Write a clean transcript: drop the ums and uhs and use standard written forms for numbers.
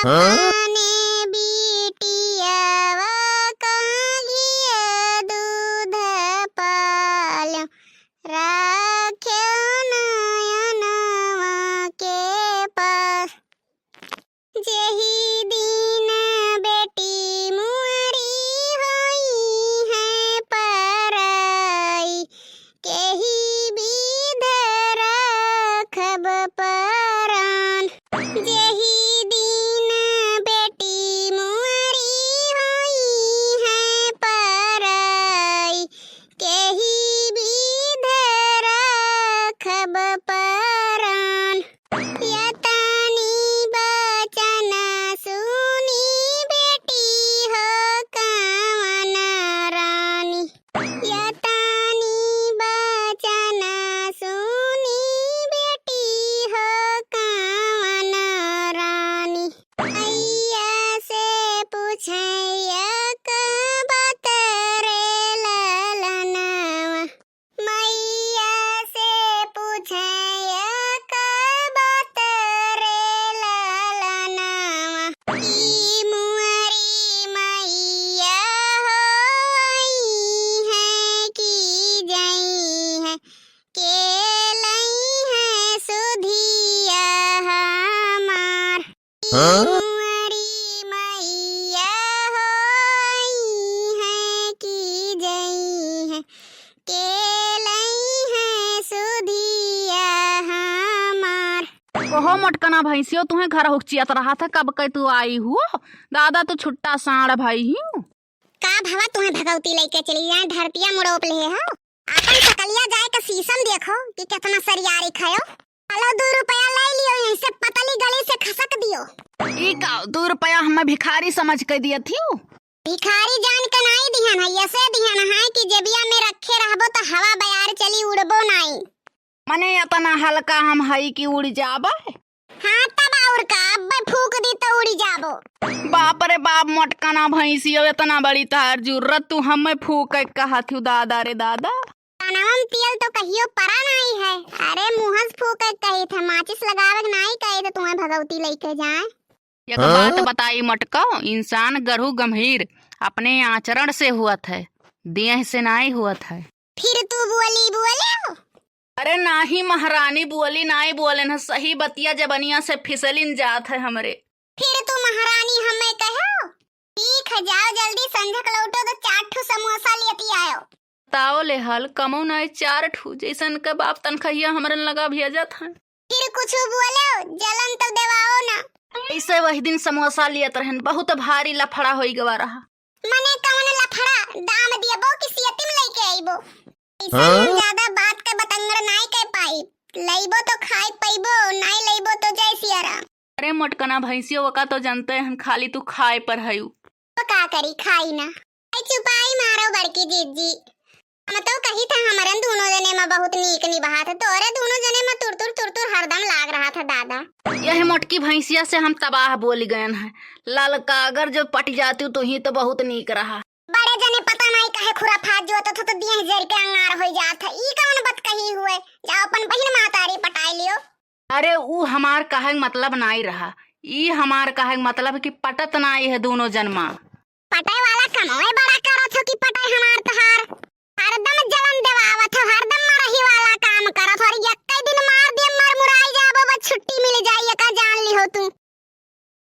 आने बिटियावा कालिया दूध पाल राख्यो नयनवा के पास। जेही दिन बेटी मुहरी होई है पराई, केही विध राखब परान। जेही दिन बेटी मुहरी होई है पराई, केही विध राखब परान। यतनी बचन सुनी बेटी हो कावन रानी, यतनी बचन सुनी बेटी हो कावन रानी। मैया से पूछैया बात रे ललनवा, मैया से पूछैया बात रे ललनवा। ई मुहरी मैया होई है कि जई है, के लई है सुधिया हमार। मुहरी मैया होई है कि जई है, के लई है सुधिया हमार। ओहो मोटकना भैंसियो तुम्हें घर हुचियत रहा था, कब के तू आई हो? दादा तो छुट्टा साड़ भाई हूँ। का भवा तुम्हें भगवती लेके चली जाए, धरतिया मुड़ोप ले हो। अपन सकलिया जाए का शीशम देखो कि कितना सरियारी खायो। चलो 2 रुपया ले लियो, यहीं से पतली गली से खसक दियो। ई का 2 रुपया हमें भिखारी समझ के दिया थी। भिखारी जान के नहीं दिहन है, ऐसे दिहन है कि जेबिया में रखे रहबो तो हवा बयार चली उड़बो नहीं। मने इतना हल्का हम हई कि उड़ जाबे। हाँ तब और का, अब फूक दी तो उड़ी जाबो। बाप रे बाप मोटकना भैंसियो, इतना बड़ी तार जरूरत तू हमें फूक कहा थी दादा रे दादा। कानवा में तेल तो कहियो परा नहीं है। अरे मुहस फूक कही थे, माचिस लगावे नहीं कही तो तुम्हें भगवती लेके जाए। एक बात बताई मटको, इंसान गरहु गंभीर अपने आचरण से हुआ है, देह से नहीं हुआ है। फिर तू बोले हो? अरे नाही महारानी बोली नहीं बोले न, सही बतिया जबनिया से फिसलिन जात है हमरे। फिर तू महारानी हमें कहो? ठीक है, जाओ जल्दी, संझक लौटो तो 4 ठू समोसा लेती आयो। ताओ ले हल कमौ नहीं 4 ठू, जैसन के बाप तनखैया हमरन लगा भेजत है। फिर कुछ बोलो, जलन तो देवाओ ना। ऐसे वही दिन समोसा लियत रहन, बहुत भारी लफड़ा होई गवा रहा। मने कौन लफड़ा? दाम दियबो कि सियतिम लेके आइबो? ऐसा ज्यादा बात के बतंगड़ नहीं कह पाई। लइबो तो खाई पाइबो, नहीं लइबो तो जैसी आराम। अरे मोटकना भैंसियो का तो जानते हैं, खाली तू खाए पर हयू। तो का करी, खाई ना। चुपाई मारो बड़की जीजी। हम तो कही था हमारन दोनों जने में बहुत नीक निभा था, तोरे दोनों जने में तुर हरदम लाग रहा था दादा। यह मोटकी भैंसिया से हम तबाह बोल गए हैं। ललका अगर जो पट जाती तो ही तो बहुत नीक रहा। बड़े जने पता नहीं कहे खुराफात जो तो दिए जर के अंगार हो जाता। ई कौन बात कही हुए? जाओ अपन बहिन मातारी पटाई लियो। अरे ऊ हमार कहे मतलब नहीं रहा, ई हमार कहे मतलब कि पटत नहीं है दोनों जन्मा। पटाई वाला कमाए बड़ा का